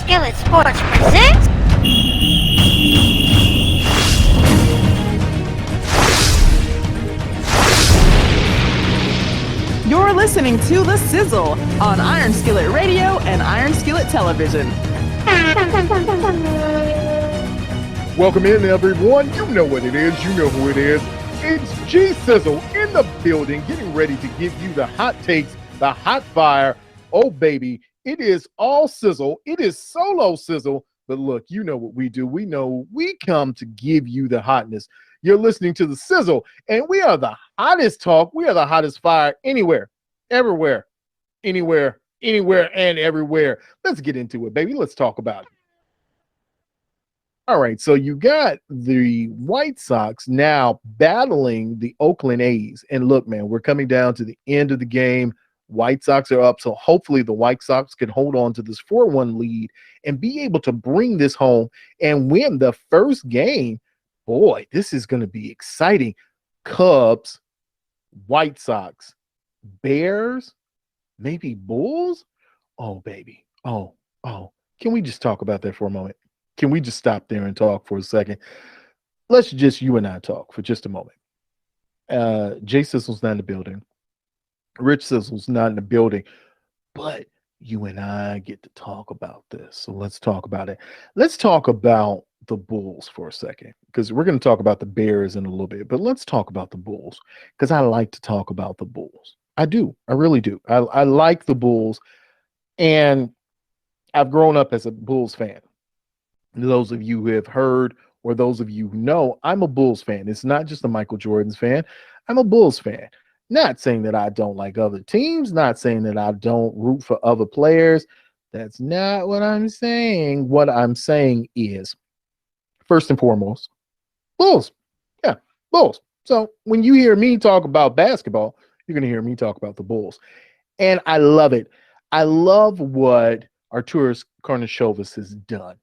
Skillet Sports presents. You're listening to The Sizzle on Iron Skillet Radio and Iron Skillet Television. Welcome in, everyone. You know what it is. You know who it is. It's G-Sizzle in the building, getting ready to give you the hot takes, the hot fire. Oh, baby, it is all sizzle. It is solo sizzle. But look, you know what we do. We know we come to give you the hotness. You're listening to The Sizzle, and we are the hottest talk. We are the hottest fire anywhere, everywhere, anywhere, and everywhere. Let's get into it, baby. Let's talk about it. All right, so you got the White Sox now battling the Oakland A's. And look, man, we're coming down to the end of the game. White Sox are up, so hopefully the White Sox can hold on to this 4-1 lead and be able to bring this home and win the first game. Boy, this is going to be exciting. Cubs, White Sox, Bears, maybe Bulls. Oh, baby. Oh. Can we just talk about that for a moment? Can we just stop there and talk for a second? Let's just you and I talk for just a moment. Jay Sizzle's not in the building. Rich Sizzle's not in the building. But you and I get to talk about this. So let's talk about it. Let's talk about the Bulls for a second, because we're going to talk about the Bears in a little bit. But let's talk about the Bulls, because I like to talk about the Bulls. I do. I really do. I like the Bulls. And I've grown up as a Bulls fan. Those of you who have heard or those of you who know, I'm a Bulls fan. It's not just a Michael Jordan's fan. I'm a Bulls fan. Not saying that I don't like other teams, not saying that I don't root for other players. That's not what I'm saying. What I'm saying is, first and foremost, Bulls. Yeah, Bulls. So when you hear me talk about basketball, you're going to hear me talk about the Bulls. And I love it. I love what Arturas Karnisovas has done,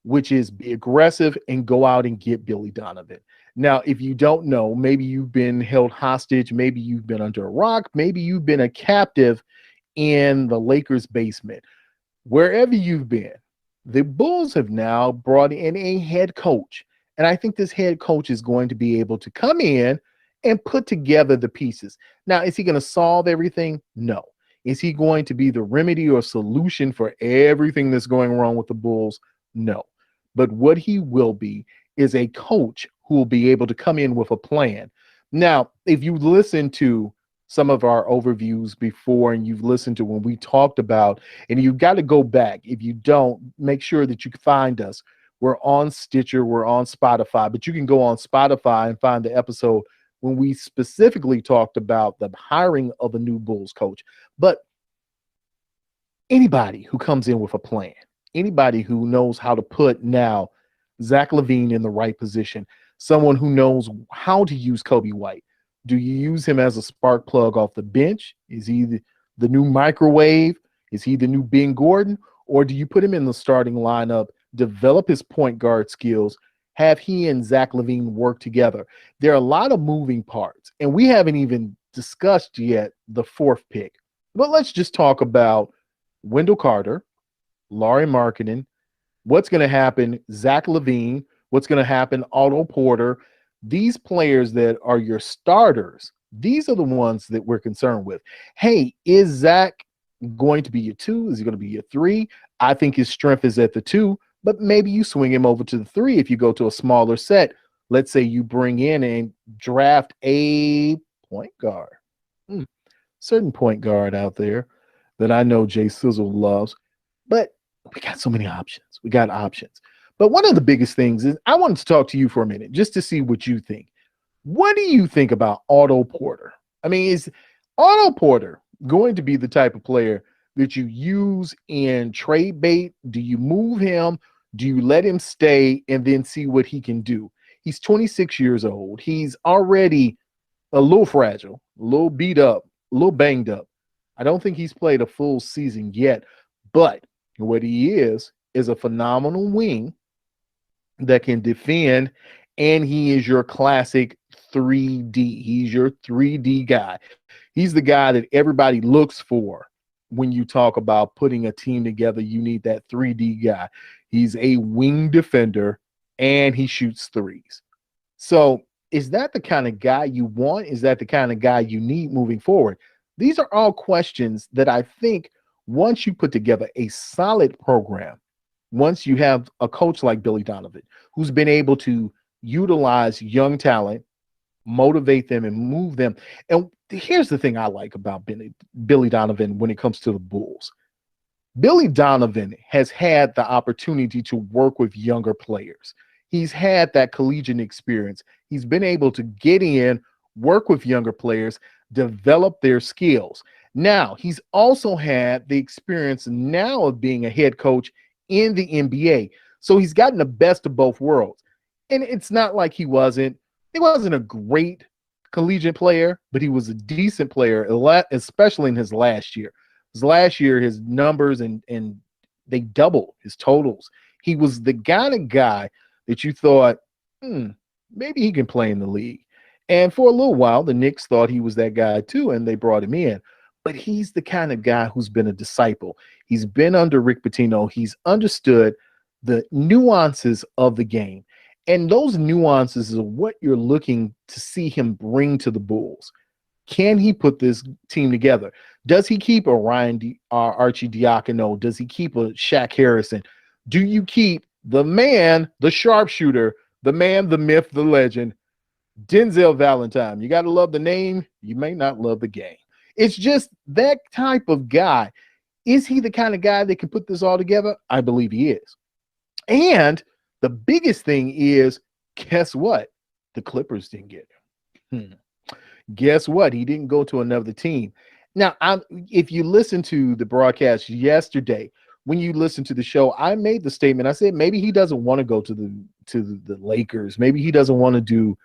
which is be aggressive and go out and get Billy Donovan. Now, if you don't know, maybe you've been held hostage, maybe you've been under a rock, maybe you've been a captive in the Lakers' basement. Wherever you've been, the Bulls have now brought in a head coach. And I think this head coach is going to be able to come in and put together the pieces. Now, is he going to solve everything? No. Is he going to be the remedy or solution for everything that's going wrong with the Bulls? No. But what he will be is a coach who will be able to come in with a plan. Now, if you listen to some of our overviews before and you've listened to when we talked about, and you've got to go back. If you don't, make sure that you find us. We're on Stitcher, we're on Spotify, but you can go on Spotify and find the episode when we specifically talked about the hiring of a new Bulls coach. But anybody who comes in with a plan, anybody who knows how to put now Zach LaVine in the right position, someone who knows how to use Kobe White. Do you use him as a spark plug off the bench? Is he the new microwave? Is he the new Ben Gordon? Or do you put him in the starting lineup, develop his point guard skills, have he and Zach LaVine work together? There are a lot of moving parts, and we haven't even discussed yet the fourth pick. But let's just talk about Wendell Carter, Lauri Markkanen, what's going to happen, Zach LaVine, what's going to happen, Otto Porter. These players that are your starters, these are the ones that we're concerned with. Hey, is Zach going to be your 2? Is he going to be your 3? I think his strength is at the 2, but maybe you swing him over to the 3 if you go to a smaller set. Let's say you bring in and draft a point guard. Certain point guard out there that I know Jay Sizzle loves, but we got so many options. We got options. But one of the biggest things is I wanted to talk to you for a minute just to see what you think. What do you think about Otto Porter? I mean, is Otto Porter going to be the type of player that you use in trade bait? Do you move him? Do you let him stay and then see what he can do? He's 26 years old. He's already a little fragile, a little beat up, a little banged up. I don't think he's played a full season yet, but what he is a phenomenal wing that can defend, and he is your classic 3D. He's your 3D guy. He's the guy that everybody looks for when you talk about putting a team together, you need that 3D guy. He's a wing defender and he shoots threes. So is that the kind of guy you want? Is that the kind of guy you need moving forward? These are all questions that I think once you put together a solid program, once you have a coach like Billy Donovan, who's been able to utilize young talent, motivate them, and move them. And here's the thing I like about Billy Donovan when it comes to the Bulls. Billy Donovan has had the opportunity to work with younger players. He's had that collegiate experience. He's been able to get in, work with younger players, develop their skills. Now, he's also had the experience now of being a head coach in the NBA. So he's gotten the best of both worlds. And it's not like he wasn't a great collegiate player, but he was a decent player, especially in his last year. His last year, his numbers and they doubled his totals. He was the kind of guy that you thought, maybe he can play in the league. And for a little while, the Knicks thought he was that guy too, and they brought him in. But he's the kind of guy who's been a disciple. He's been under Rick Pitino. He's understood the nuances of the game. And those nuances are what you're looking to see him bring to the Bulls. Can he put this team together? Does he keep a Archie Diacono? Does he keep a Shaq Harrison? Do you keep the man, the sharpshooter, the man, the myth, the legend, Denzel Valentine? You got to love the name. You may not love the game. It's just that type of guy. Is he the kind of guy that can put this all together? I believe he is. And the biggest thing is, guess what? The Clippers didn't get him. Guess what? He didn't go to another team. Now, if you listen to the broadcast yesterday, when you listen to the show, I made the statement. I said maybe he doesn't want to go to the Lakers. Maybe he doesn't want to do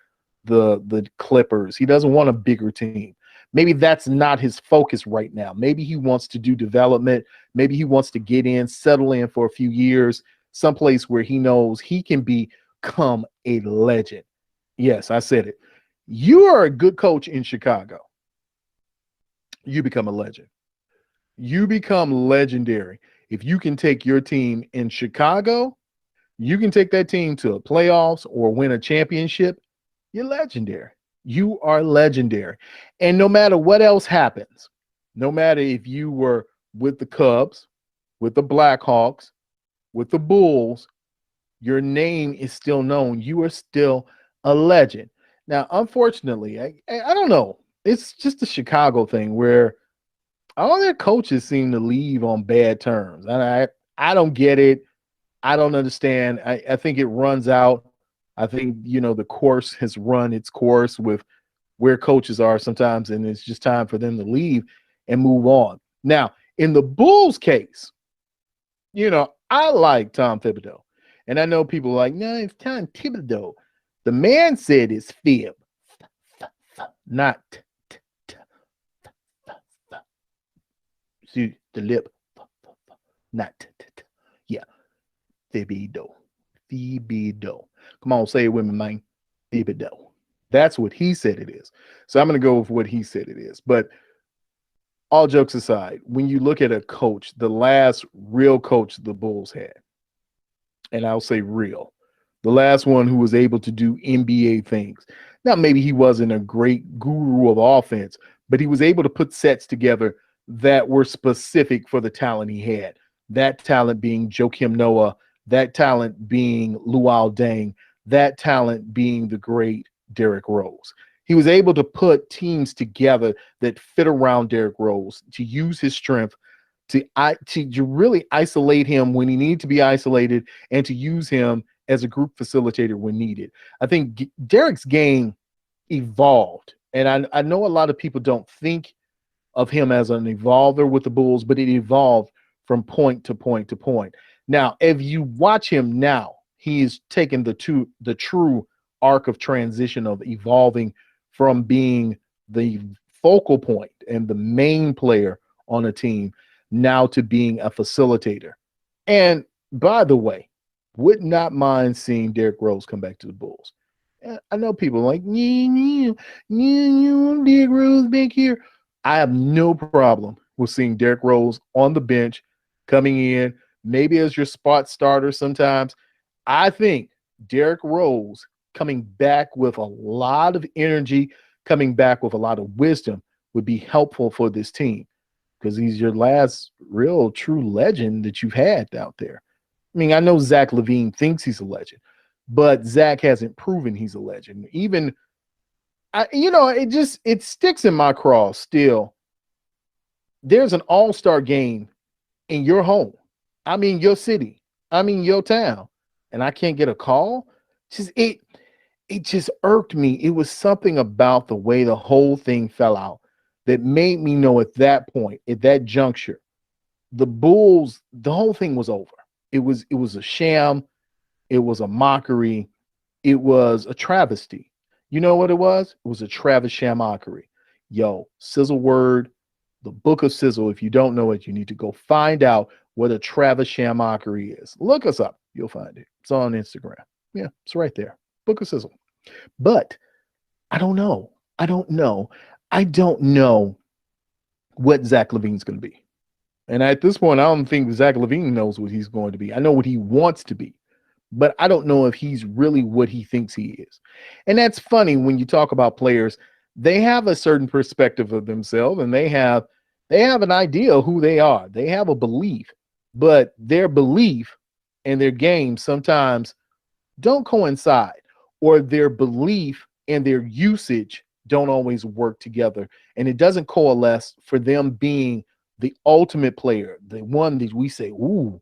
the Clippers. He doesn't want a bigger team. Maybe that's not his focus right now. Maybe he wants to do development. Maybe he wants to get in, settle in for a few years, someplace where he knows he can become a legend. Yes, I said it. You are a good coach in Chicago. You become a legend. You become legendary. If you can take your team in Chicago, you can take that team to a playoffs or win a championship, you're legendary. You are legendary. And no matter what else happens, no matter if you were with the Cubs, with the Blackhawks, with the Bulls, your name is still known. You are still a legend. Now, unfortunately, I don't know. It's just a Chicago thing where all their coaches seem to leave on bad terms. And I don't get it. I don't understand. I think it runs out. I think, the course has run its course with where coaches are sometimes, and it's just time for them to leave and move on. Now, in the Bulls case, I like Tom Thibodeau. And I know people are like, no, it's Tom Thibodeau. The man said it's fib, not see the lip, not yeah, Thibodeau. Come on, say it with me, man. Thibodeau. That's what he said it is. So I'm going to go with what he said it is. But all jokes aside, when you look at a coach, the last real coach the Bulls had, and I'll say real, the last one who was able to do NBA things. Now, maybe he wasn't a great guru of offense, but he was able to put sets together that were specific for the talent he had. That talent being Joakim Noah, that talent being Luol Deng, that talent being the great Derrick Rose. He was able to put teams together that fit around Derrick Rose, to use his strength, to really isolate him when he needed to be isolated, and to use him as a group facilitator when needed. I think Derrick's game evolved, and I know a lot of people don't think of him as an evolver with the Bulls, but it evolved from point to point to point. Now, if you watch him now, he's taken the true arc of transition of evolving from being the focal point and the main player on a team now to being a facilitator. And by the way, would not mind seeing Derrick Rose come back to the Bulls. I know people are like, Derrick Rose back here. I have no problem with seeing Derrick Rose on the bench, coming in, maybe as your spot starter sometimes. I think Derrick Rose coming back with a lot of energy, coming back with a lot of wisdom would be helpful for this team because he's your last real true legend that you've had out there. I mean, I know Zach LaVine thinks he's a legend, but Zach hasn't proven he's a legend. Even, it sticks in my craw still. There's an all-star game in your home. I mean, your city. I mean, your town. And I can't get a call. It just irked me. It was something about the way the whole thing fell out that made me know at that point, at that juncture, the Bulls, the whole thing was over. It was a sham. It was a mockery. It was a travesty. You know what it was? It was a Travis Shamockery. Yo, Sizzle Word, the book of Sizzle. If you don't know it, you need to go find out what a Travis Shamockery is. Look us up. You'll find it. It's on Instagram. Yeah, it's right there. Book of Sizzle. But I don't know. I don't know what Zach LaVine's going to be. And at this point, I don't think Zach LaVine knows what he's going to be. I know what he wants to be, but I don't know if he's really what he thinks he is. And that's funny when you talk about players. They have a certain perspective of themselves, and they have an idea of who they are. They have a belief, but their belief and their game sometimes don't coincide, or their belief and their usage don't always work together. And it doesn't coalesce for them being the ultimate player, the one that we say, ooh,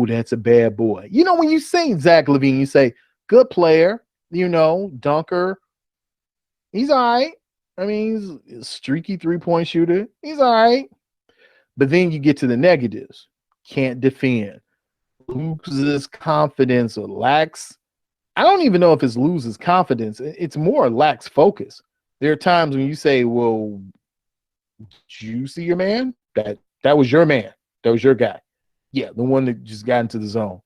that's a bad boy. You know, when you say Zach LaVine, you say, good player, dunker. He's all right. I mean, he's a streaky three-point shooter. He's all right. But then you get to the negatives. Can't defend. Loses confidence or lacks. I don't even know if it's loses confidence. It's more lacks focus. There are times when you say, well, did you see your man? That was your man. That was your guy. Yeah, the one that just got into the zone.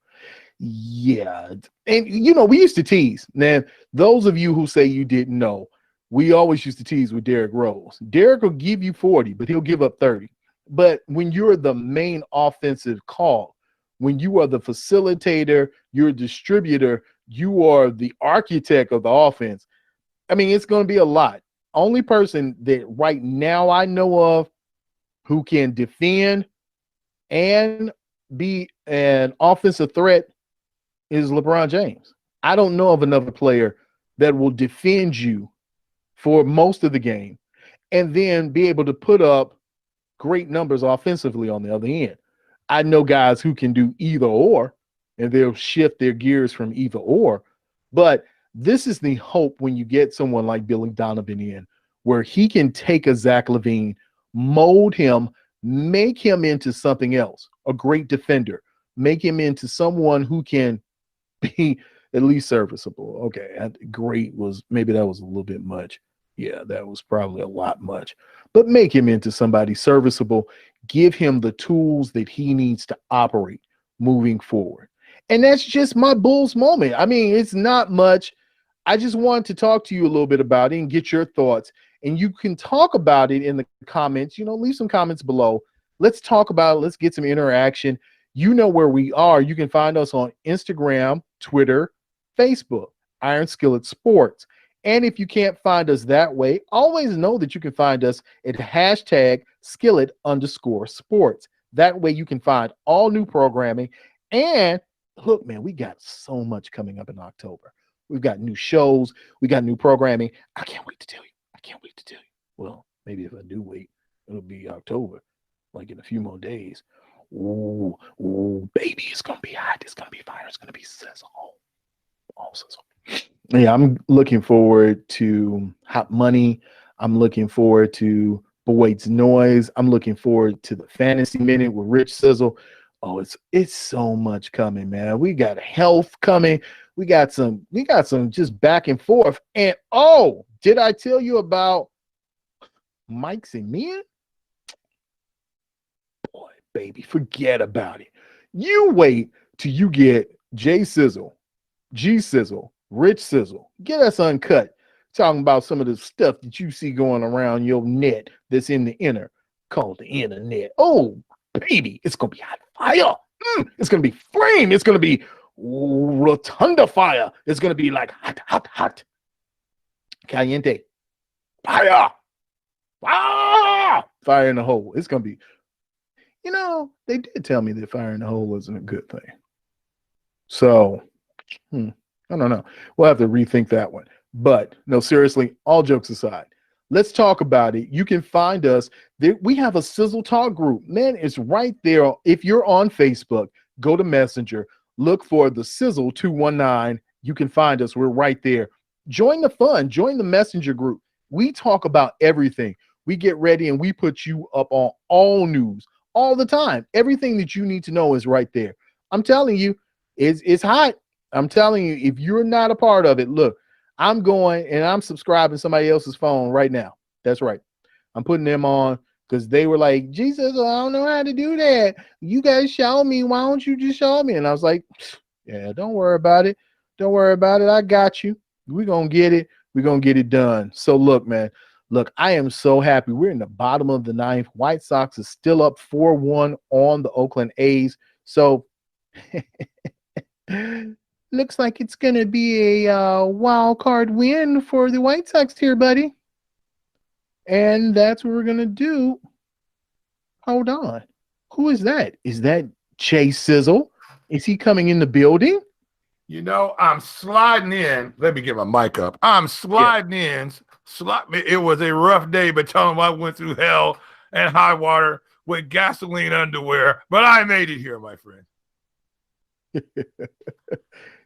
Yeah. And, we used to tease. Now, those of you who say you didn't know, we always used to tease with Derrick Rose. Derrick will give you 40, but he'll give up 30. But when you're the main offensive call, when you are the facilitator, you're a distributor, you are the architect of the offense, I mean, it's going to be a lot. Only person that right now I know of who can defend and be an offensive threat is LeBron James. I don't know of another player that will defend you for most of the game and then be able to put up great numbers offensively on the other end. I know guys who can do either or, and they'll shift their gears from either or. But this is the hope when you get someone like Billy Donovan in, where he can take a Zach LaVine, mold him, make him into something else, a great defender, make him into someone who can be at least serviceable. Okay, great was maybe that was a little bit much. Yeah, that was probably a lot much. But make him into somebody serviceable. Give him the tools that he needs to operate moving forward. And that's just my Bulls moment. I mean, it's not much. I just wanted to talk to you a little bit about it and get your thoughts. And you can talk about it in the comments. Leave some comments below. Let's talk about it. Let's get some interaction. You know where we are. You can find us on Instagram, Twitter, Facebook, Iron Skillet Sports. And if you can't find us that way, always know that you can find us at hashtag #skillet_sports. That way you can find all new programming. And look, man, we got so much coming up in October. We've got new shows. We got new programming. I can't wait to tell you. Well, maybe if I do wait, it'll be October, like in a few more days. Ooh, baby, it's going to be hot. It's going to be fire. It's going to be sizzle. All sizzle. Yeah, I'm looking forward to Hot Money. I'm looking forward to Boyd's Noise. I'm looking forward to the Fantasy Minute with Rich Sizzle. Oh, it's so much coming, man. We got health coming. We got some just back and forth. And did I tell you about Mike's and Mia? Boy, baby, forget about it. You wait till you get J Sizzle, G Sizzle, Rich Sizzle. Get us uncut. Talking about some of the stuff that you see going around your net that's in the inner. called the internet. Oh, baby, it's going to be hot fire. It's going to be flame. It's going to be rotunda fire. It's going to be like hot, hot, hot. Caliente. Fire. Fire in the hole. It's going to be, they did tell me that fire in the hole wasn't a good thing. So, I don't know. We'll have to rethink that one. But no, seriously, all jokes aside, let's talk about it. You can find us. We have a Sizzle Talk group. Man, it's right there. If you're on Facebook, go to Messenger, look for the Sizzle 219. You can find us. We're right there. Join the fun. Join the Messenger group. We talk about everything. We get ready and we put you up on all news all the time. Everything that you need to know is right there. I'm telling you, it's hot. I'm telling you, if you're not a part of it, look, I'm going and I'm subscribing somebody else's phone right now. That's right. I'm putting them on because they were like, Jesus, I don't know how to do that. You guys show me. Why don't you just show me? And I was like, yeah, don't worry about it. Don't worry about it. I got you. We're going to get it. We're going to get it done. So look, man, look, I am so happy. We're in the bottom of the ninth. White Sox is still up 4-1 on the Oakland A's. So looks like it's going to be a wild card win for the White Sox here, buddy. And that's what we're going to do. Hold on. Who is that? Is that Chase Sizzle? Is he coming in the building? I'm sliding in. Let me get my mic up. I'm sliding in. It was a rough day, but tell them I went through hell and high water with gasoline underwear. But I made it here, my friend.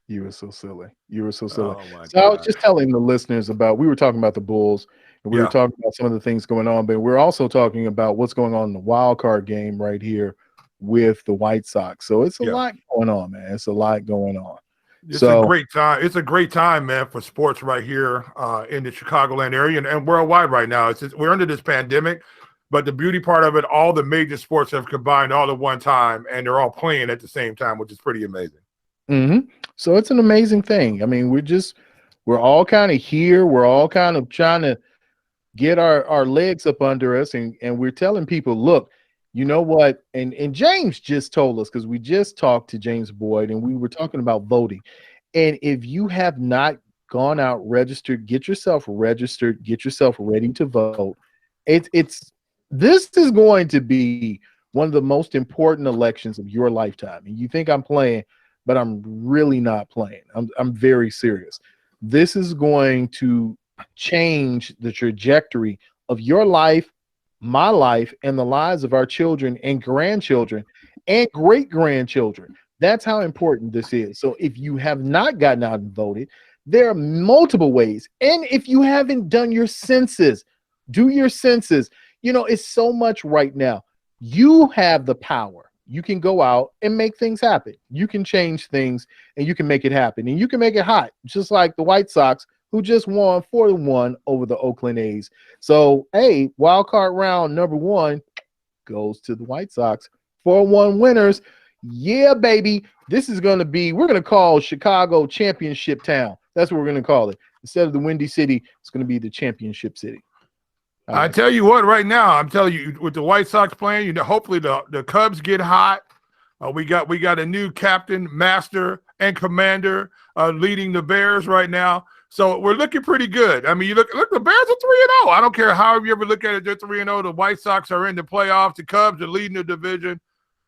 You were so silly. You were so silly. Oh my so God. I was just telling the listeners we were talking about the Bulls, and we were talking about some of the things going on, but we're also talking about what's going on in the wild card game right here with the White Sox. So it's a lot going on, man. It's a lot going on. It's a great time. It's a great time, man, for sports right here in the Chicagoland area and worldwide right now. We're under this pandemic, but the beauty part of it, all the major sports have combined all at one time, and they're all playing at the same time, which is pretty amazing. So it's an amazing thing. I mean, we're all kind of here. We're all kind of trying to get our legs up under us, and we're telling people, look, you know what? And James just told us, because we just talked to James Boyd and we were talking about voting. And if you have not gone out, registered, get yourself registered, get yourself ready to vote. This is going to be one of the most important elections of your lifetime. And you think I'm playing, but I'm really not playing. I'm very serious. This is going to change the trajectory of your life, my life, and the lives of our children and grandchildren and great-grandchildren. That's how important this is. So if you have not gotten out and voted, there are multiple ways. And if you haven't done your census, do your census. It's so much right now. You have the power. You can go out and make things happen. You can change things and you can make it happen. And you can make it hot, just like the White Sox, who just won 4-1 over the Oakland A's. So, hey, wild card round number 1 goes to the White Sox. 4-1 winners. Yeah, baby. This is going to be, we're going to call Chicago Championship Town. That's what we're going to call it. Instead of the Windy City, it's going to be the Championship City. I tell you what, right now, I'm telling you, with the White Sox playing, hopefully the Cubs get hot. We got a new captain, master, and commander leading the Bears right now. So we're looking pretty good. I mean, you look, the Bears are 3-0. I don't care how you ever look at it, they're 3-0. The White Sox are in the playoffs. The Cubs are leading the division.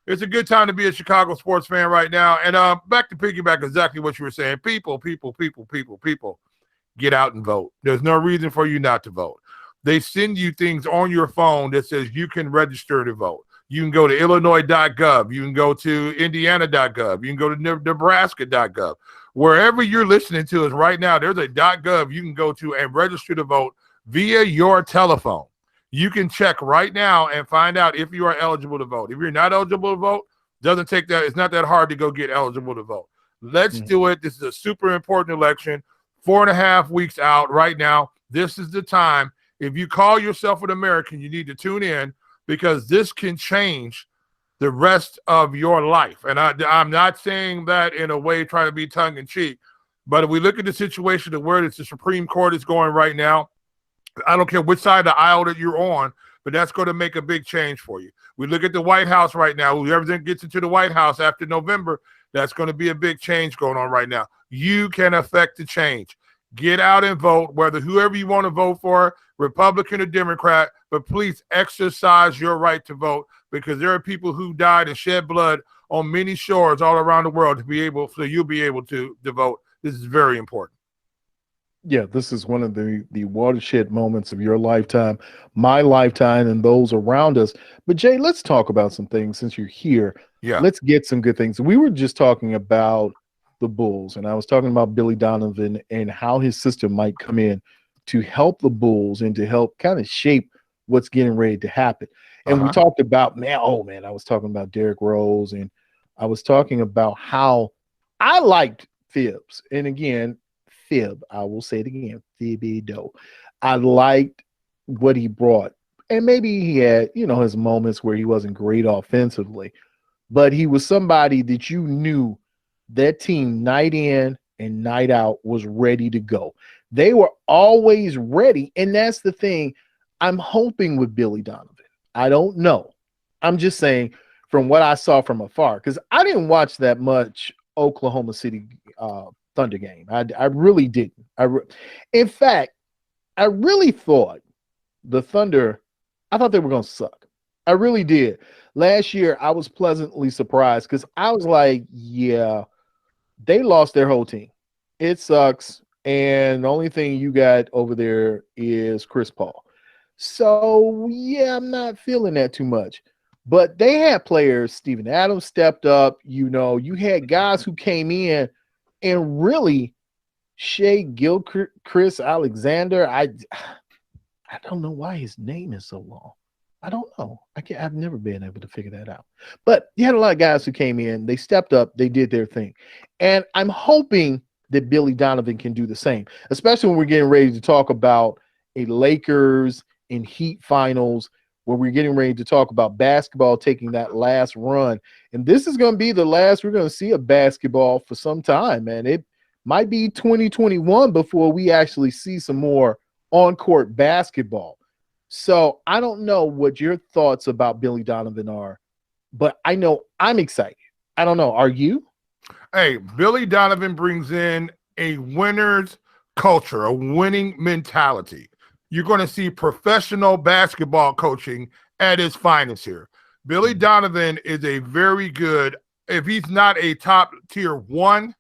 It's a good time to be a Chicago sports fan right now. And back to piggyback exactly what you were saying. People, get out and vote. There's no reason for you not to vote. They send you things on your phone that says you can register to vote. You can go to Illinois.gov. You can go to Indiana.gov. You can go to Nebraska.gov. Wherever you're listening to us right now, there's a .gov you can go to and register to vote via your telephone. You can check right now and find out if you are eligible to vote. If you're not eligible to vote, doesn't take that. It's not that hard to go get eligible to vote. Let's do it. This is a super important election. 4.5 weeks out right now. This is the time. If you call yourself an American, you need to tune in, because this can change the rest of your life. And I'm not saying that in a way trying to be tongue-in-cheek, but if we look at the situation of where the Supreme Court is going right now, I don't care which side of the aisle that you're on, but that's going to make a big change for you. We look at the White House right now. Whoever gets into the White House after November, that's going to be a big change going on right now. You can affect the change. Get out and vote, whether whoever you want to vote for, Republican or Democrat, but please exercise your right to vote, because there are people who died and shed blood on many shores all around the world so you'll be able to vote. This is very important. Yeah, this is one of the watershed moments of your lifetime, my lifetime, and those around us. But Jay, let's talk about some things since you're here. Yeah. Let's get some good things. We were just talking about the Bulls, and I was talking about Billy Donovan and how his system might come in to help the Bulls and to help kind of shape what's getting ready to happen. And we talked about, I was talking about Derrick Rose, and I was talking about how I liked Phibbs. And again, I will say it again, Thibodeau. I liked what he brought. And maybe he had, his moments where he wasn't great offensively, but he was somebody that you knew that team night in and night out was ready to go. They were always ready. And that's the thing I'm hoping with Billy Donovan. I don't know. I'm just saying from what I saw from afar, because I didn't watch that much Oklahoma City Thunder game. I really didn't. In fact, I really thought the Thunder, I thought they were going to suck. I really did. Last year, I was pleasantly surprised because I was like, yeah, they lost their whole team. It sucks. And the only thing you got over there is Chris Paul. So, yeah, I'm not feeling that too much. But they had players. Steven Adams stepped up. You had guys who came in and really Shea Gilchrist Alexander. I don't know why his name is so long. I don't know. I've never been able to figure that out. But you had a lot of guys who came in. They stepped up. They did their thing. And I'm hoping that Billy Donovan can do the same, especially when we're getting ready to talk about a Lakers and Heat finals, where we're getting ready to talk about basketball taking that last run. And this is going to be the last we're going to see of basketball for some time, man. It might be 2021 before we actually see some more on-court basketball. So I don't know what your thoughts about Billy Donovan are, but I know I'm excited. I don't know. Are you? Hey, Billy Donovan brings in a winner's culture, a winning mentality. You're going to see professional basketball coaching at its finest here. Billy Donovan is a very good, if he's not a top tier one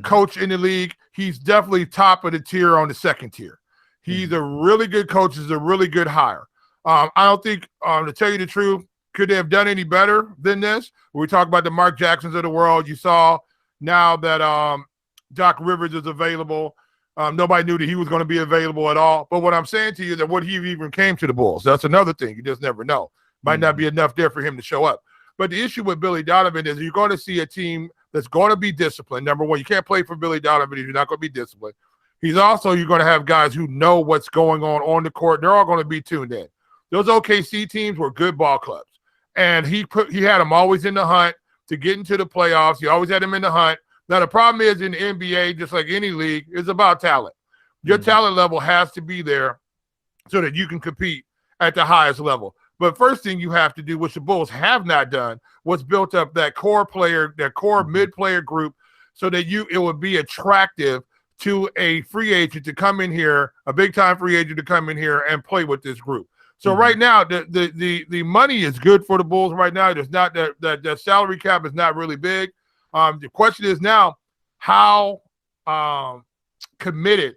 coach in the league, he's definitely top of the tier on the second tier. He's a really good coach. He's a really good hire. I don't think, to tell you the truth, could they have done any better than this? When we talk about the Mark Jacksons of the world, you saw now that Doc Rivers is available. Nobody knew that he was going to be available at all. But what I'm saying to you is that what he even came to the Bulls. That's another thing. You just never know. Might not be enough there for him to show up. But the issue with Billy Donovan is you're going to see a team that's going to be disciplined. Number one, you can't play for Billy Donovan if you're not going to be disciplined. You're going to have guys who know what's going on the court. They're all going to be tuned in. Those OKC teams were good ball clubs. And he had them always in the hunt to get into the playoffs. He always had them in the hunt. Now, the problem is in the NBA, just like any league, it's about talent. Your talent level has to be there so that you can compete at the highest level. But first thing you have to do, which the Bulls have not done, was built up that core player, that core mid-player group, so that it would be attractive to a free agent to come in here, a big-time free agent to come in here and play with this group. So right now, the money is good for the Bulls right now. There's not that salary cap is not really big. The question is now, how committed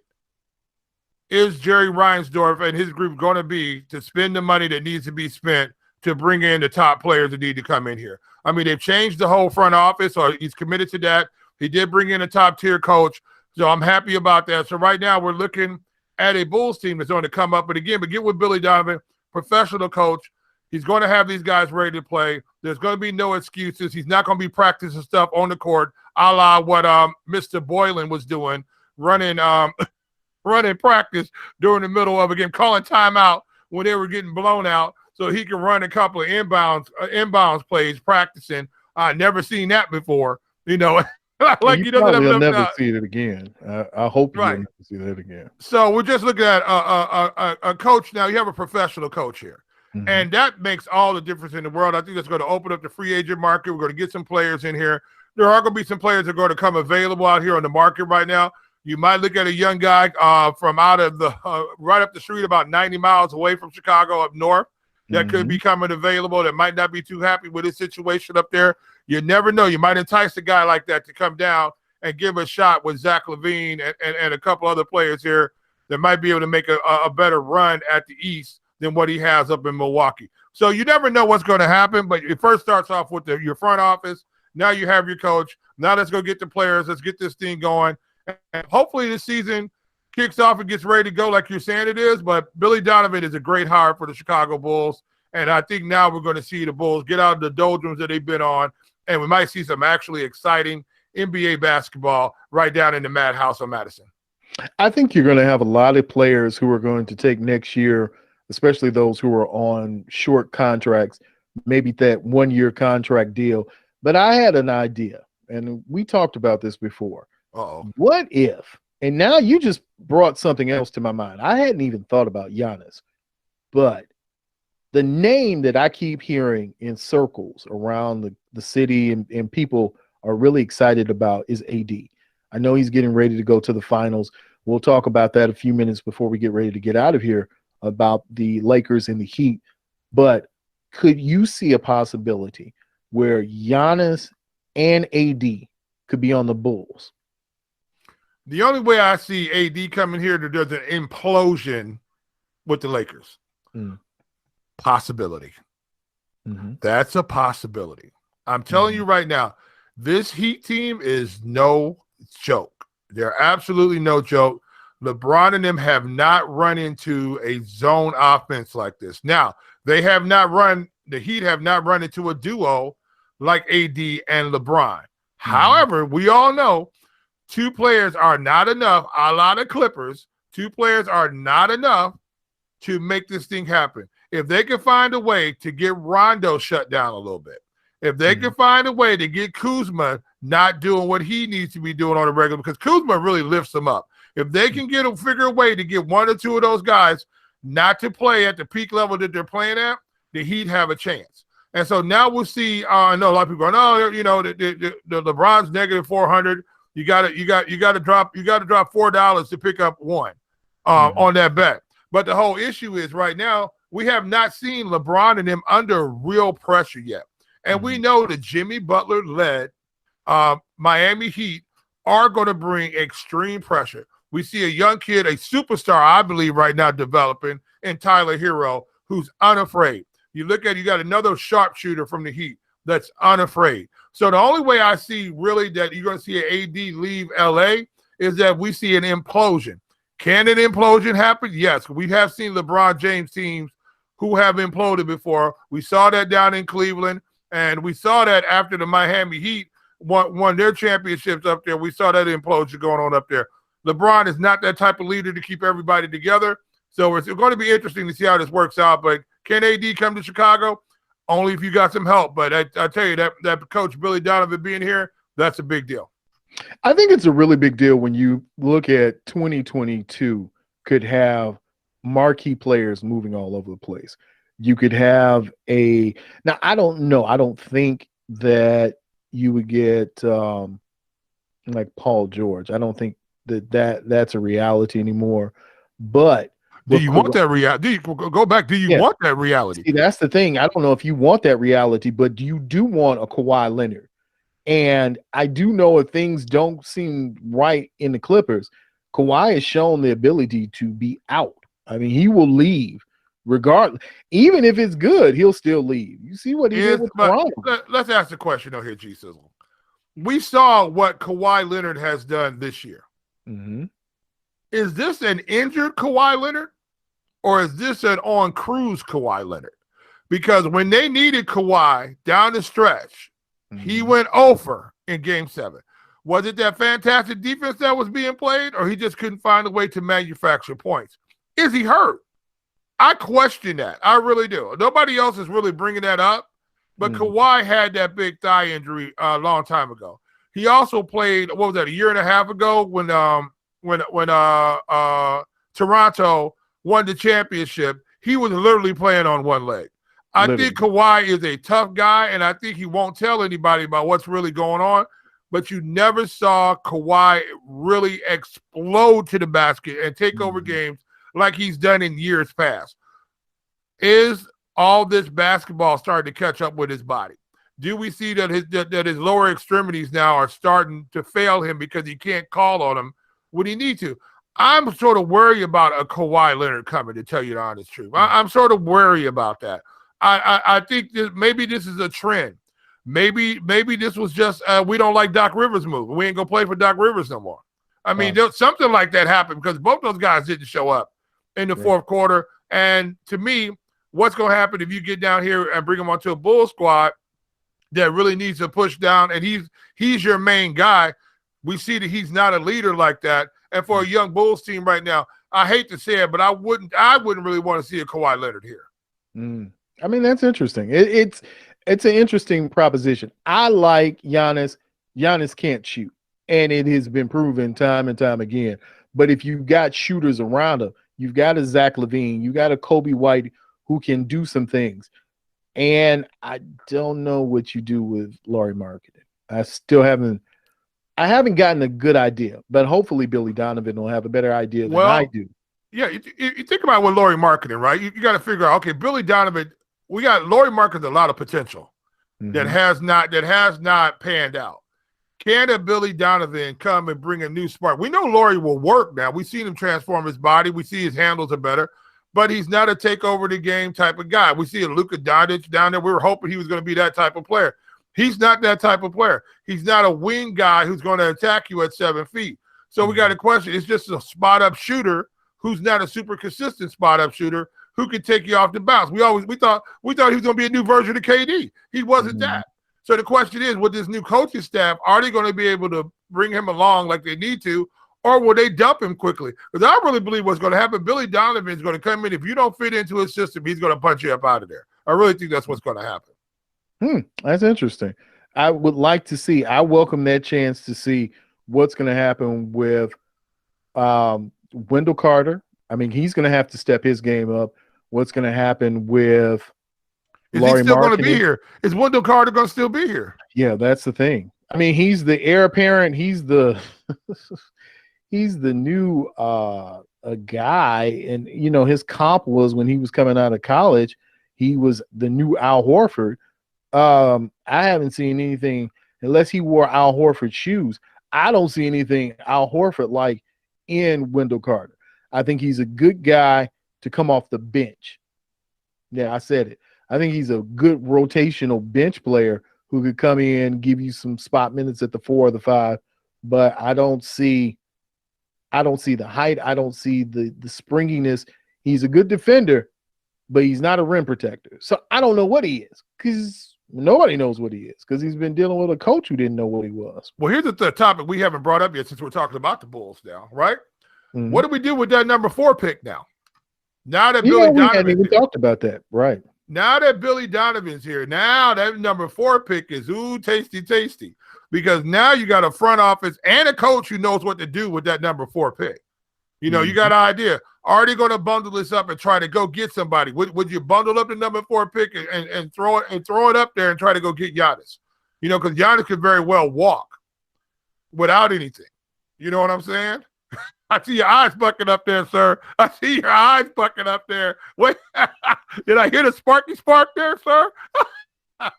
is Jerry Reinsdorf and his group going to be to spend the money that needs to be spent to bring in the top players that need to come in here? I mean, they've changed the whole front office, or he's committed to that. He did bring in a top-tier coach, so I'm happy about that. So right now we're looking at a Bulls team that's going to come up. But get with Billy Donovan, professional coach. He's going to have these guys ready to play. There's going to be no excuses. He's not going to be practicing stuff on the court, a la what Mr. Boylan was doing, running practice during the middle of a game, calling timeout when they were getting blown out so he can run a couple of inbounds plays practicing. I never seen that before, like you will never see it again. I hope you'll never see that again. So we're just looking at a coach now. You have a professional coach here. And that makes all the difference in the world. I think that's going to open up the free agent market. We're going to get some players in here. There are going to be some players that are going to come available out here on the market right now. You might look at a young guy from out of the right up the street, about 90 miles away from Chicago up north, that could be coming available that might not be too happy with his situation up there. You never know. You might entice a guy like that to come down and give a shot with Zach LaVine and a couple other players here that might be able to make a better run at the East than what he has up in Milwaukee. So you never know what's going to happen, but it first starts off with your front office. Now you have your coach. Now let's go get the players. Let's get this thing going. And hopefully this season kicks off and gets ready to go like you're saying it is, but Billy Donovan is a great hire for the Chicago Bulls, and I think now we're going to see the Bulls get out of the doldrums that they've been on, and we might see some actually exciting NBA basketball right down in the madhouse on Madison. I think you're going to have a lot of players who are going to take next year, especially those who are on short contracts, maybe that one-year contract deal. But I had an idea, and we talked about this before. What if, and now you just brought something else to my mind. I hadn't even thought about Giannis, but the name that I keep hearing in circles around the city and people are really excited about is AD. I know he's getting ready to go to the finals. We'll talk about that a few minutes before we get ready to get out of here about the Lakers and the Heat. But could you see a possibility where Giannis and AD could be on the Bulls? The only way I see AD coming here to do an implosion with the Lakers. Possibility. That's a possibility. I'm telling you right now, this Heat team is no joke. They're absolutely no joke. LeBron and them have not run into a zone offense like this. Now, the Heat have not run into a duo like AD and LeBron. However, we all know two players are not enough. A lot of Clippers, two players are not enough to make this thing happen. If they can find a way to get Rondo shut down a little bit, if they can find a way to get Kuzma not doing what he needs to be doing on a regular, because Kuzma really lifts them up. If they can figure a way to get one or two of those guys not to play at the peak level that they're playing at, the Heat have a chance. And so now we'll see. I know a lot of people going, "Oh, you know, the LeBron's negative 400. You got to drop $4 to pick up one on that bet." But the whole issue is right now we have not seen LeBron and them under real pressure yet, and we know that Jimmy Butler led Miami Heat are going to bring extreme pressure. We see a young kid, a superstar, I believe, right now developing in Tyler Hero, who's unafraid. You got another sharpshooter from the Heat that's unafraid. So the only way I see really that you're going to see an AD leave LA is that we see an implosion. Can an implosion happen? Yes. We have seen LeBron James teams who have imploded before. We saw that down in Cleveland, and we saw that after the Miami Heat won their championships up there. We saw that implosion going on up there. LeBron is not that type of leader to keep everybody together. So it's going to be interesting to see how this works out. But can AD come to Chicago? Only if you got some help. But I tell you, that coach Billy Donovan being here, that's a big deal. I think it's a really big deal when you look at 2022 could have marquee players moving all over the place. You could have now I don't know. I don't think that you would get like Paul George. I don't think that's a reality anymore. But do you want that reality? Do you go back? Do you want that reality? See, that's the thing. I don't know if you want that reality, but you do want a Kawhi Leonard. And I do know if things don't seem right in the Clippers, Kawhi has shown the ability to be out. I mean, he will leave regardless. Even if it's good, he'll still leave. You see what he did with Toronto. Let's ask the question though here, G Sizzle. We saw what Kawhi Leonard has done this year. Is this an injured Kawhi Leonard, or is this an on cruise Kawhi Leonard? Because when they needed Kawhi down the stretch, he went over in Game 7. Was it that fantastic defense that was being played, or he just couldn't find a way to manufacture points? Is he hurt? I question that. I really do. Nobody else is really bringing that up, but Kawhi had that big thigh injury a long time ago. He also played, what was that, a year and a half ago when Toronto won the championship. he was literally playing on one leg. I think Kawhi is a tough guy, and I think he won't tell anybody about what's really going on. But you never saw Kawhi really explode to the basket and take over games like he's done in years past. Is all this basketball starting to catch up with his body? Do we see that his lower extremities now are starting to fail him because he can't call on them when he needs to? I'm sort of worried about a Kawhi Leonard coming, to tell you the honest truth. I'm sort of worried about that. I think that maybe this is a trend. Maybe this was just we don't like Doc Rivers' move. We ain't gonna play for Doc Rivers no more. I mean, something like that happened because both those guys didn't show up in the fourth quarter. And to me, what's gonna happen if you get down here and bring him onto a Bull squad that really needs to push down, and he's your main guy? We see that he's not a leader like that. And for a young Bulls team right now, I hate to say it, but I wouldn't really want to see a Kawhi Leonard here. I mean, that's interesting. It's an interesting proposition. I like Giannis. Giannis can't shoot, and it has been proven time and time again. But if you've got shooters around him, you've got a Zach LaVine, you got a Kobe White who can do some things. And I don't know what you do with Lauri Markkanen. I haven't gotten a good idea, but hopefully Billy Donovan will have a better idea than I do. Yeah, you think about what Lauri Markkanen, right? You got to figure out, okay, Billy Donovan, we got Lauri Markkanen's a lot of potential that has not panned out. Can a Billy Donovan come and bring a new spark? We know Lauri will work now. We've seen him transform his body. We see his handles are better, but he's not a take over the game type of guy. We see a Luka Doncic down there. We were hoping he was going to be that type of player. He's not that type of player. He's not a wing guy who's going to attack you at 7 feet. So we got a question. It's just a spot-up shooter who's not a super consistent spot-up shooter who could take you off the bounce. We thought he was going to be a new version of KD. He wasn't that. So the question is, with this new coaching staff, are they going to be able to bring him along like they need to, or will they dump him quickly? Because I really believe what's going to happen, Billy Donovan is going to come in. If you don't fit into his system, he's going to punch you up out of there. I really think that's what's going to happen. That's interesting. I would like to see. I welcome that chance to see what's going to happen with Wendell Carter. I mean, he's going to have to step his game up. What's going to happen with Lauri Markkanen? Is he still going to be here? Is Wendell Carter going to still be here? Yeah, that's the thing. I mean, he's the heir apparent. He's the he's the new a guy, and you know his comp was when he was coming out of college. He was the new Al Horford. I haven't seen anything unless he wore Al Horford shoes. I don't see anything Al Horford like in Wendell Carter. I think he's a good guy to come off the bench. Yeah, I said it. I think he's a good rotational bench player who could come in, give you some spot minutes at the 4 or the 5. But I don't see the height. I don't see the springiness. He's a good defender, but he's not a rim protector. So I don't know what he is, because nobody knows what he is, because he's been dealing with a coach who didn't know what he was. Well, here's the topic we haven't brought up yet, since we're talking about the Bulls now, right? What do we do with that number 4 pick now? Now that Billy Donovan, hadn't even talked about that, right? Now that Billy Donovan's here, now that number 4 pick is tasty, because now you got a front office and a coach who knows what to do with that number 4 pick. You know, you got an idea. Are they going to bundle this up and try to go get somebody? Would you bundle up the number 4 pick and throw it up there and try to go get Giannis? You know, because Giannis could very well walk without anything. You know what I'm saying? I see your eyes bucking up there, sir. I see your eyes bucking up there. Wait, did I hear the sparky spark there, sir? I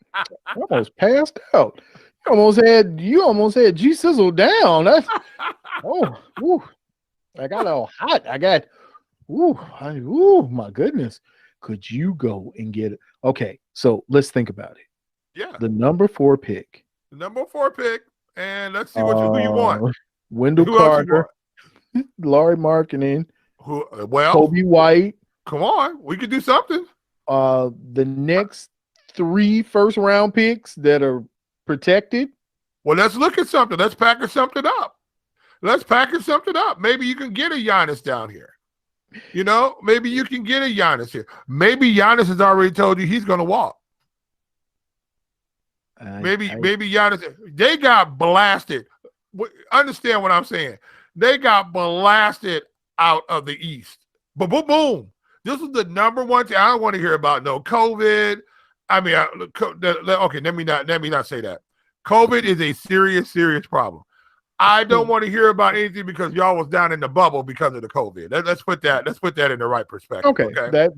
almost passed out. You almost had G-Sizzle down. That's, I got all hot. My goodness. Could you go and get it? Okay, so let's think about it. Yeah. The number 4 pick. The number 4 pick, and let's see who you want. Wendell Carter, Lauri Markkanen, Kobe White. Come on, we could do something. The next 3 first-round picks that are protected. Well, let's look at something. Let's package something up. Maybe you can get a Giannis down here. You know, maybe you can get a Giannis here. Maybe Giannis has already told you he's going to walk. Maybe Giannis. They got blasted. Understand what I'm saying? They got blasted out of the East. Boom, boom, boom. This is the number one thing. I don't want to hear about no COVID. I mean, okay, let me not say that. COVID is a serious, serious problem. I don't want to hear about anything because y'all was down in the bubble because of the COVID. Let's put that in the right perspective. Okay, okay?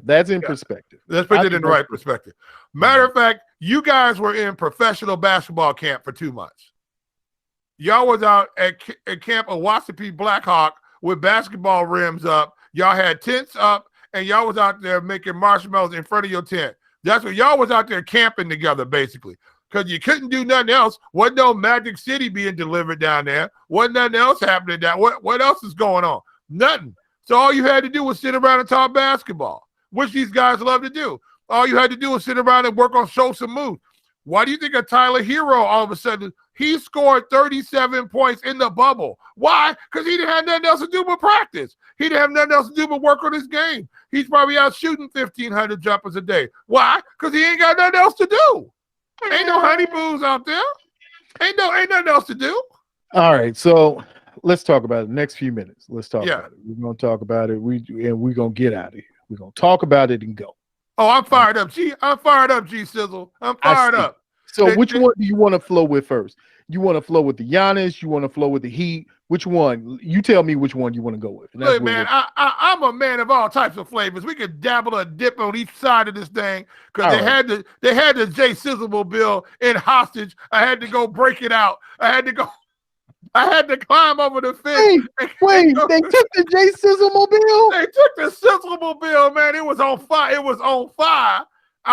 That's in perspective. Let's put it in the right perspective. Matter of fact, you guys were in professional basketball camp for 2 months. Y'all was out at Camp Owasapi Blackhawk with basketball rims up. Y'all had tents up, and y'all was out there making marshmallows in front of your tent. That's what y'all was out there camping together, basically. Because you couldn't do nothing else. Wasn't no Magic City being delivered down there. Wasn't nothing else happening down. What else is going on? Nothing. So all you had to do was sit around and talk basketball, which these guys love to do. All you had to do was sit around and work on show some moves. Why do you think a Tyler Hero all of a sudden, he scored 37 points in the bubble? Why? Because he didn't have nothing else to do but practice. He didn't have nothing else to do but work on his game. He's probably out shooting 1,500 jumpers a day. Why? Because he ain't got nothing else to do. Ain't no honeypoos out there. Ain't nothing else to do. All right, so let's talk about it. Next few minutes, let's talk about it. We're gonna talk about it. We're gonna get out of here. We're gonna talk about it and go. Oh, I'm fired up, I'm fired up, Sizzle. I'm fired up. So which one do you want to flow with first? You want to flow with the Giannis? You want to flow with the Heat? Which one? You tell me which one you want to go with. Look, man, I'm a man of all types of flavors. We could dabble and dip on each side of this thing because they had the Jay Sizzle bill in hostage. I had to go break it out. I had to climb over the fence. Wait, they took the Jay Sizzle mobile? They took the Sizzle mobile, man. It was on fire. I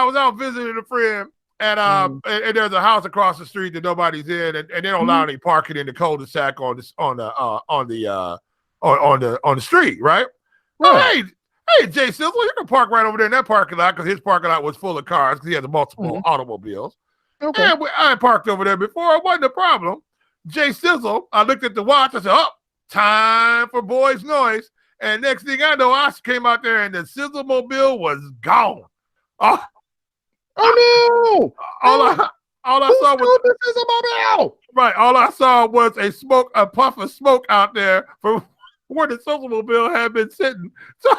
was out visiting a friend. And there's a house across the street that nobody's in, and they don't allow any parking in the cul-de-sac on the street, right? Right. Hey, Jay Sizzle, you can park right over there in that parking lot because his parking lot was full of cars because he had multiple automobiles. Okay. And I parked over there before. It wasn't a problem. Jay Sizzle, I looked at the watch. I said, "Oh, time for boys' noise." And next thing I know, I came out there and the Sizzle mobile was gone. Oh no! All I saw was this is a mobile. Right. All I saw was a puff of smoke out there from where the Sizzle mobile had been sitting. So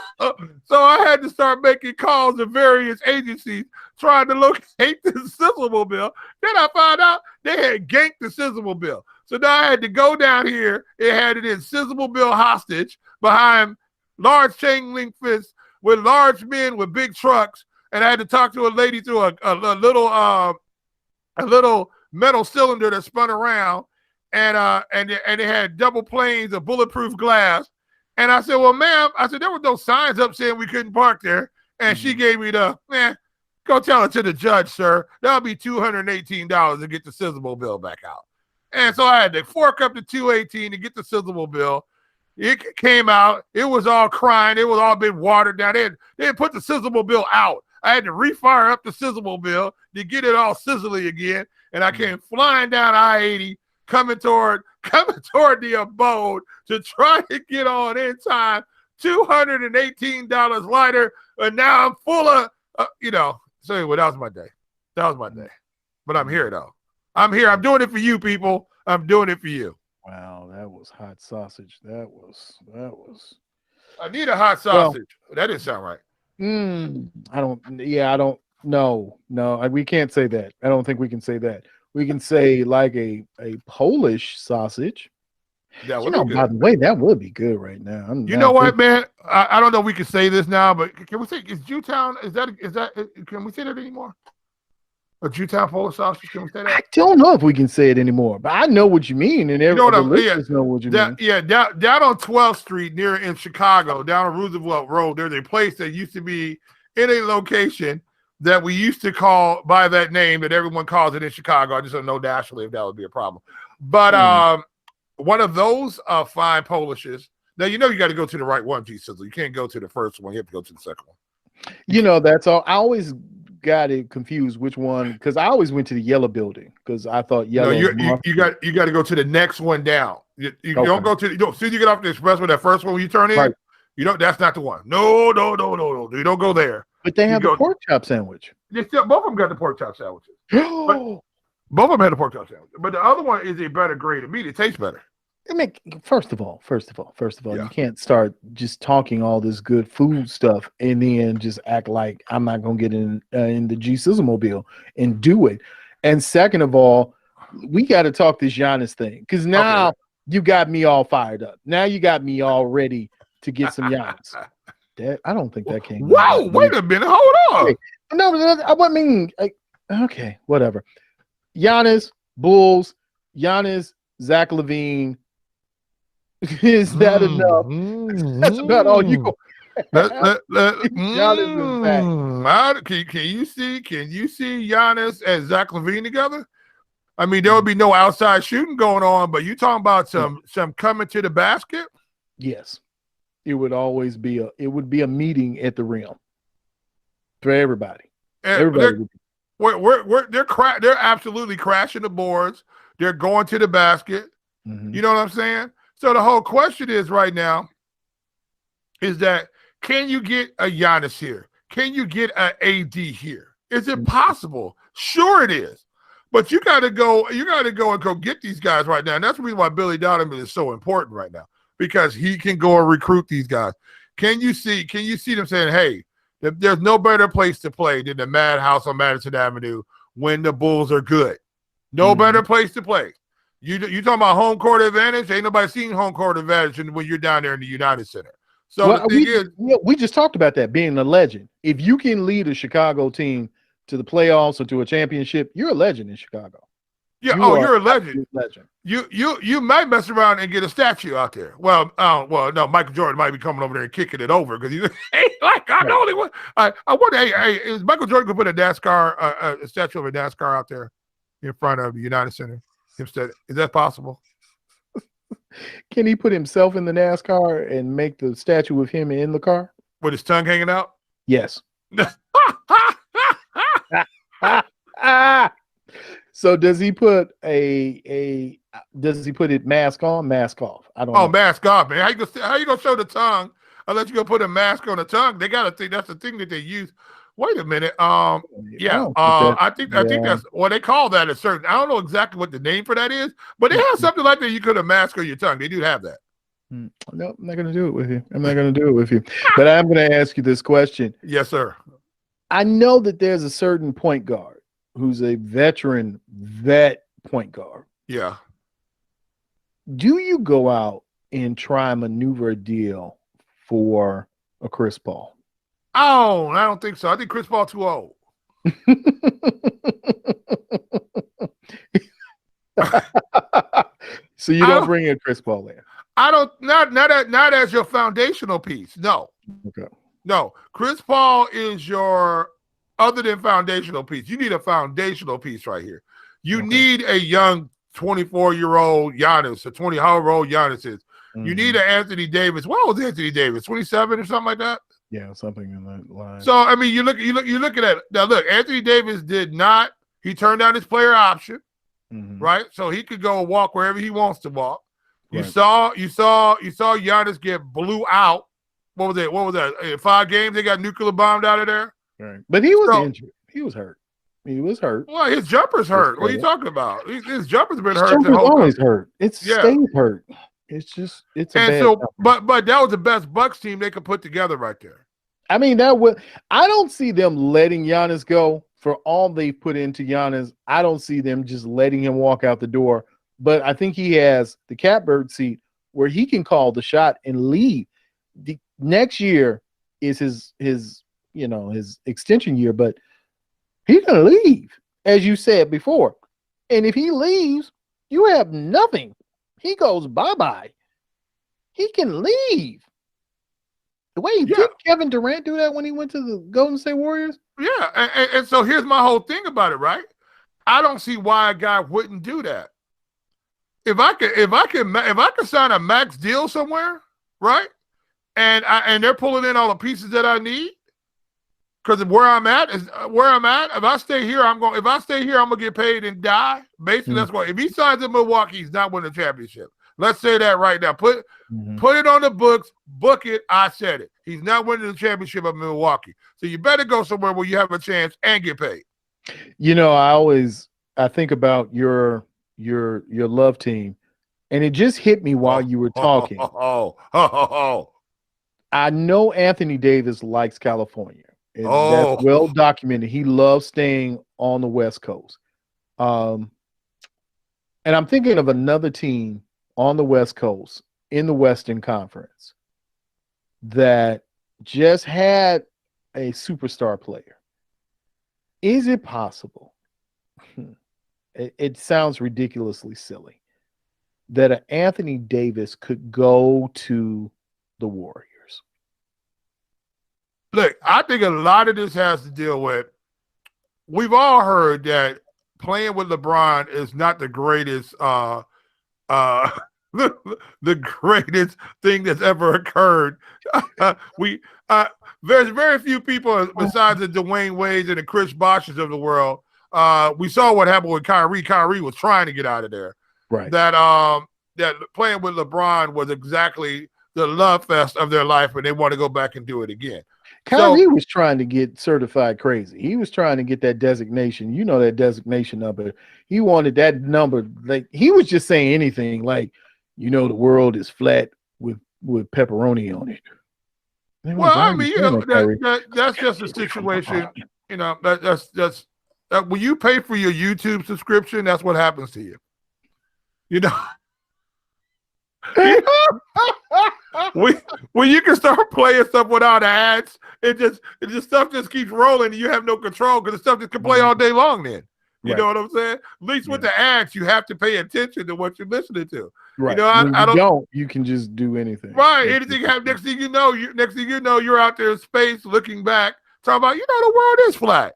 I had to start making calls to various agencies trying to locate the Sizzle mobile. Then I found out they had ganked the Sizzle mobile. So now I had to go down here. It had it in Sizzle mobile hostage behind large chain link fence with large men with big trucks. And I had to talk to a lady through a little metal cylinder that spun around, and they had double planes of bulletproof glass. And I said, "Well, ma'am," I said, "there were no signs up saying we couldn't park there." And she gave me go tell it to the judge, sir. That'll be $218 to get the Sizzle mobile back out. And so I had to fork up the $218 to get the Sizzle mobile. It came out. It was all crying. It was all been watered down. They had put the Sizzle mobile out. I had to refire up the Sizzle mobile to get it all sizzly again. And I came flying down I-80, coming toward the abode to try to get on in time. $218 lighter. And now I'm full of, So anyway, that was my day. But I'm here, though. I'm here. I'm doing it for you, people. I'm doing it for you. Wow, that was hot sausage. That was. I need a hot sausage. That didn't sound right. I don't know. No, we can't say that. I don't think we can say that. We can say like a Polish sausage. That would be good. By the way, that would be good right now. You know what, man? I don't know if we can say this now, but can we say, is Jewtown, can we say that anymore? A Jewtown Polish sausage, can we say that? I don't know if we can say it anymore, but I know what you mean, and everyone know what you mean. Yeah, down on 12th Street in Chicago, down on Roosevelt Road, there's a place that used to be in a location that we used to call by that name that everyone calls it in Chicago. I just don't know nationally if that would be a problem. But one of those fine Polishes, now you got to go to the right one, G Sizzle. You can't go to the first one. You have to go to the second one. That's all. I always got it confused which one, because I always went to the yellow building because I thought yellow. No, you got to go to the next one down. You don't go to as soon as you get off the expressway, that first one when you turn in, right. That's not the one. No. You don't go there. But they have the pork chop sandwich. Both of them got the pork chop sandwiches. Both of them had the pork chop sandwich. But the other one is a better grade of meat. It tastes better. I mean, first of all, Yeah. you can't start just talking all this good food stuff and then just act like I'm not gonna get in the G Sizzle mobile and do it. And second of all, we got to talk this Giannis thing because now Okay. you got me all fired up. Now you got me all ready to get some Giannis. That I don't think that came out Whoa, right. wait a minute. Hold on. No, I mean, okay, whatever. Giannis, Bulls, Giannis, Zach LaVine. Is that enough? That's about all you Mm, go. Giannis and Zach. can you see Giannis and Zach LaVine together? I mean, there would be no outside shooting going on, but you talking about some coming to the basket? Yes, it would always be a meeting at the rim for everybody. Everybody would be. They're absolutely crashing the boards. They're going to the basket. Mhm. You know what I'm saying? So the whole question is right now is that can you get a Giannis here? Can you get an AD here? Is it possible? Sure it is. But you gotta go and go get these guys right now. And that's the reason why Billy Donovan is so important right now, because he can go and recruit these guys. Can you see them saying, hey, there's no better place to play than the Madhouse on Madison Avenue when the Bulls are good. No better place to play. You talking about home court advantage? Ain't nobody seen home court advantage when you're down there in the United Center. So Well, the thing is, we just talked about that being a legend. If you can lead a Chicago team to the playoffs or to a championship, you're a legend in Chicago. yeah, you're a legend. You might mess around and get a statue out there. Well, no, Michael Jordan might be coming over there and kicking it over because he's like, I'm the only one. I wonder, hey, is Michael Jordan gonna put a NASCAR, a statue of a NASCAR out there in front of the United Center instead? Is that possible? Can he put himself in the NASCAR and make the statue of him in the car? With his tongue hanging out? Yes. So does he put does he put it mask on, mask off? I don't know. Mask off, man. How you gonna show the tongue unless you gonna put a mask on the tongue? They gotta think that's the thing that they use. Wait a minute. I think that's what they call that a certain. I don't know exactly what the name for that is, but they have something like that. You could have mask on your tongue. They do have that. No, I'm not going to do it with you. But I'm going to ask you this question. Yes, sir. I know that there's a certain point guard who's a vet point guard. Yeah. Do you go out and try and maneuver a deal for a Chris Paul? Oh, I don't think so. I think Chris Paul too old. So you don't bring in Chris Paul in? I don't. Not as your foundational piece. No. Okay. No. Chris Paul is your other than foundational piece. You need a foundational piece right here. You need a young 24-year-old Giannis, a 20-however-old Giannis is. You need an Anthony Davis. What was Anthony Davis? 27 or something like that? Yeah, something in that line. So I mean, you look at it. Now look, Anthony Davis did not. He turned down his player option, right? So he could go walk wherever he wants to walk. You saw Giannis get blew out. What was that? In 5 games, they got nuclear bombed out of there. Right. But he was injured. He was hurt. Well, his jumper's hurt. What are you talking about? His jumper's been hurt. Jumper's always hurt. Stays hurt. But that was the best Bucks team they could put together right there. I mean, I don't see them letting Giannis go for all they put into Giannis. I don't see them just letting him walk out the door. But I think he has the catbird seat where he can call the shot and leave. The next year is his extension year, but he's gonna leave, as you said before. And if he leaves, you have nothing. He goes bye-bye. He can leave. The way did Kevin Durant do that when he went to the Golden State Warriors? Yeah, and so here's my whole thing about it, right? I don't see why a guy wouldn't do that. If I could sign a max deal somewhere, right? And they're pulling in all the pieces that I need, because where I'm at. If I stay here, I'm gonna get paid and die. Basically, that's why. If he signs in Milwaukee, he's not winning a championship. Let's say that right now. Put it on the books. Book it. I said it. He's not winning the championship of Milwaukee. So you better go somewhere where you have a chance and get paid. You know, I think about your love team, and it just hit me while you were talking. I know Anthony Davis likes California. That's well documented. He loves staying on the West Coast. And I'm thinking of another team on the West Coast in the Western Conference that just had a superstar player. Is it possible? It sounds ridiculously silly that an Anthony Davis could go to the Warriors. Look, I think a lot of this has to deal with, we've all heard that playing with LeBron is not the greatest the greatest thing that's ever occurred. There's very few people besides the Dwayne Wades and the Chris Boshes of the world. We saw what happened with Kyrie. Kyrie was trying to get out of there. Right. That playing with LeBron was exactly the love fest of their life, and they want to go back and do it again. Kyrie was trying to get certified crazy. He was trying to get that designation. You know, that designation number. He wanted that number. Like, he was just saying anything like, you know, the world is flat with pepperoni on it. Well, I mean, you know, that's just a situation. You know, that's when you pay for your YouTube subscription, that's what happens to you. You know, when you can start playing stuff without ads, it just stuff just keeps rolling, and you have no control because the stuff just can play all day long. Then you know what I'm saying? At least with the ads, you have to pay attention to what you're listening to. Right. You know, I don't. You can just do anything. Right. Anything happen. Next thing you know, you're out there in space looking back, talking about, you know, the world is flat.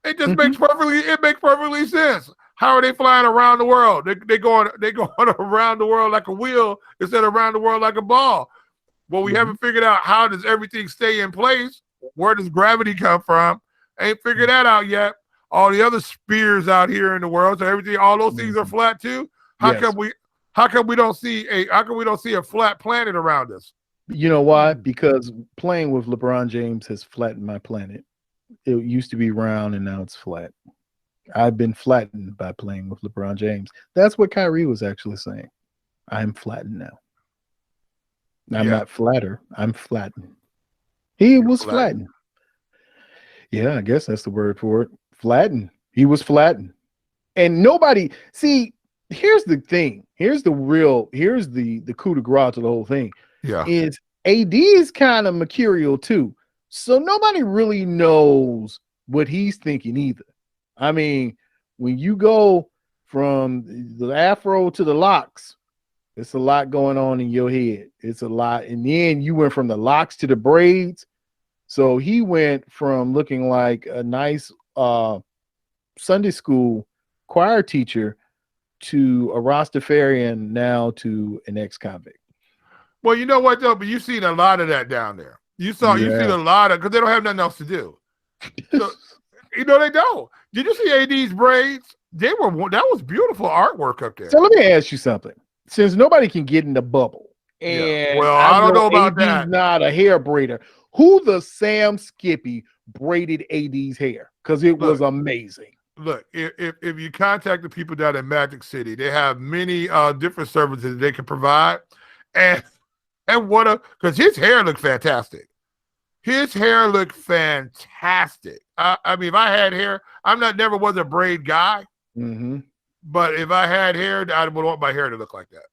It just makes perfectly sense. How are they flying around the world? They going around the world like a wheel instead of around the world like a ball. Well, we haven't figured out how does everything stay in place. Where does gravity come from? Ain't figured that out yet. All the other spheres out here in the world, so everything, all those things are flat too. How come we don't see a flat planet around us? You know why? Because playing with LeBron James has flattened my planet. It used to be round and now it's flat. I've been flattened by playing with LeBron James. That's what Kyrie was actually saying. I'm flattened now. I'm not flatter. I'm flattened. He was flattened. Yeah, I guess that's the word for it. Flattened. He was flattened. And nobody, see, here's the thing. Here's the coup de grace to the whole thing. Yeah. Is AD is kind of mercurial too. So nobody really knows what he's thinking either. I mean, when you go from the afro to the locks, it's a lot going on in your head. It's a lot. And then you went from the locks to the braids. So he went from looking like a nice Sunday school choir teacher to a Rastafarian, now to an ex-convict. Well, you know what though? But you've seen a lot of that down there. You've seen a lot of, because they don't have nothing else to do. So, you know, they don't. Did you see AD's braids? That was beautiful artwork up there. So let me ask you something. Since nobody can get in the bubble, and well, I don't know about that. Not a hair braider. Who the Sam Skippy braided AD's hair? Because it was amazing. Look, if you contact the people down in Magic City, they have many different services they can provide, and because his hair looked fantastic. His hair looked fantastic. I mean, if I had hair, never was a braid guy. Mm-hmm. But if I had hair, I would want my hair to look like that.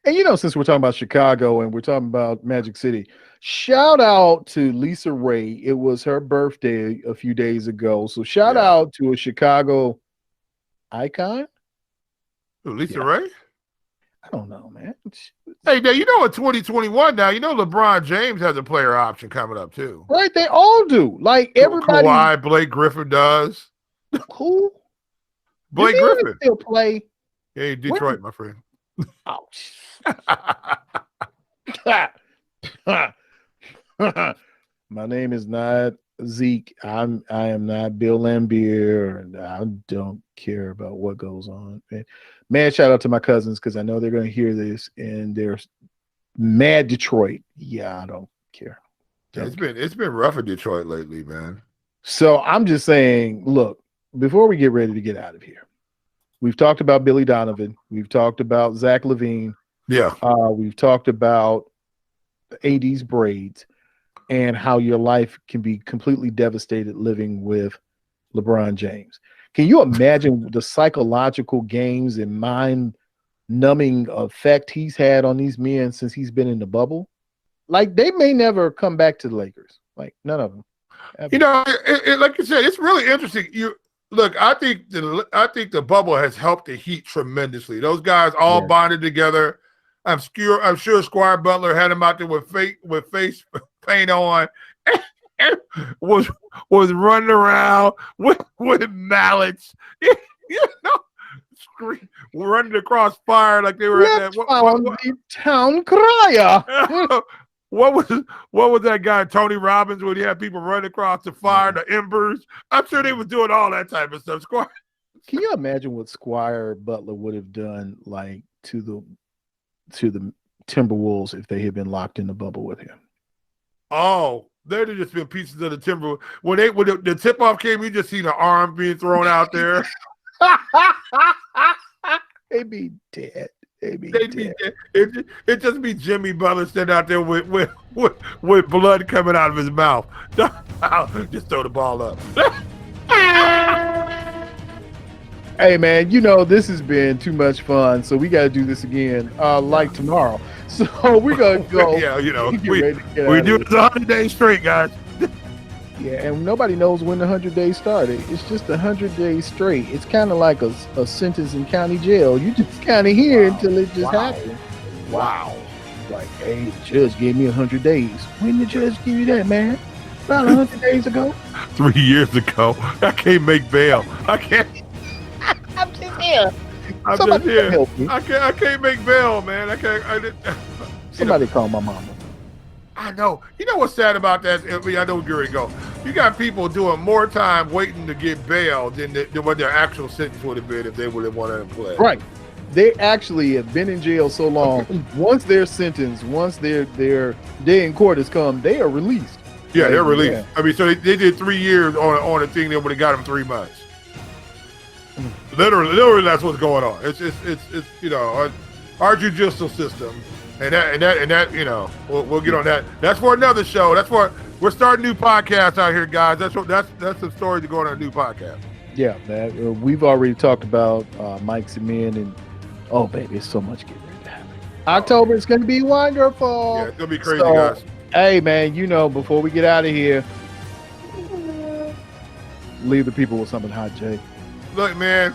And, you know, since we're talking about Chicago and we're talking about Magic City, shout out to Lisa Ray. It was her birthday a few days ago. So shout out to a Chicago icon. Who, Lisa Ray? I don't know, man. Hey, now, you know, in 2021 now, you know LeBron James has a player option coming up too. Right, they all do. Like everybody. Kawhi, Blake Griffin does. Who? Blake Griffin still play. Hey, Detroit, my friend. Oh, my name is not Zeke. I am not Bill Lambier, and I don't care about what goes on. Man, shout out to my cousins because I know they're going to hear this and they're mad. Detroit. Yeah, I don't care. It's been rough in Detroit lately, man. So I'm just saying, look, before we get ready to get out of here, we've talked about Billy Donovan. We've talked about Zach LaVine. Yeah. We've talked about AD's braids and how your life can be completely devastated living with LeBron James. Can you imagine the psychological games and mind-numbing effect he's had on these men since he's been in the bubble? Like, they may never come back to the Lakers. Like, none of them. Ever. You know, like you said, it's really interesting. I think the bubble has helped the Heat tremendously. Those guys all bonded together. I'm sure Squire Butler had him out there with face paint on, and was running around with mallets, running across fire like they were at that town crier. What was that guy, Tony Robbins, when he had people running across the fire, the embers? I'm sure they was doing all that type of stuff. Squire. Can you imagine what Squire Butler would have done, like, to the Timberwolves if they had been locked in the bubble with him? Oh, there'd have just been pieces of the Timber. When the tip-off came, you just seen an arm being thrown out there. They'd be dead. They'd be dead. It just be Jimmy Butler standing out there with blood coming out of his mouth. Just throw the ball up. Hey, man, this has been too much fun, so we got to do this again like tomorrow. So we're going to go. Yeah, we do it 100 days straight, guys. Yeah, and nobody knows when the 100 days started. It's just 100 days straight. It's kind of like a sentence in county jail. You just kind of hear until it just happens. Wow. Like, hey, the judge gave me 100 days. When did the judge give you that, man? About 100 days ago? 3 years ago. I can't make bail. I can't. I'm just here. I'm just here. Help me. I can't make bail, man. Somebody call my mama. I know. You know what's sad about that? I know where to go. You got people doing more time waiting to get bail than what their actual sentence would have been if they would have wanted to play. Right. They actually have been in jail so long. Once they're sentenced, once their day in court has come, they are released. Yeah, they're released. Yeah. I mean, so they did 3 years on a thing that would have got them 3 months. Literally, that's what's going on. It's our judicial system. And that, we'll get on that. That's for another show. We're starting new podcasts out here, guys. That's the story to go on our new podcast. Yeah, man. We've already talked about Mike Semin, and oh, baby, it's so much getting ready to happen. October is going to be wonderful. Yeah, it's going to be crazy, guys. Hey, man, before we get out of here, leave the people with something hot, Jay. Look, man,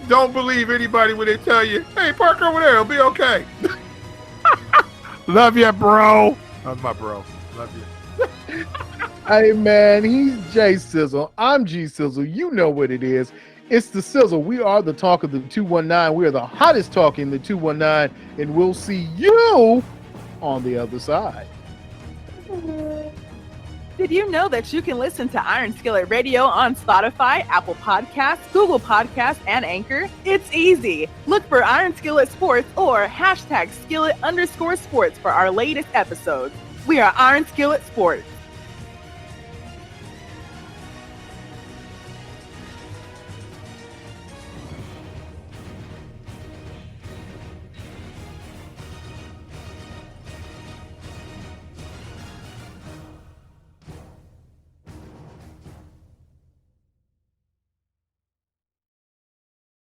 don't believe anybody when they tell you, hey, park over there, it'll be okay. Love you, bro. That's my bro. Love you. Hey, man, he's Jay Sizzle. I'm G Sizzle. You know what it is. It's the Sizzle. We are the talk of the 219. We are the hottest talk in the 219, and we'll see you on the other side. Did you know that you can listen to Iron Skillet Radio on Spotify, Apple Podcasts, Google Podcasts, and Anchor? It's easy. Look for Iron Skillet Sports or #Skillet_sports for our latest episodes. We are Iron Skillet Sports.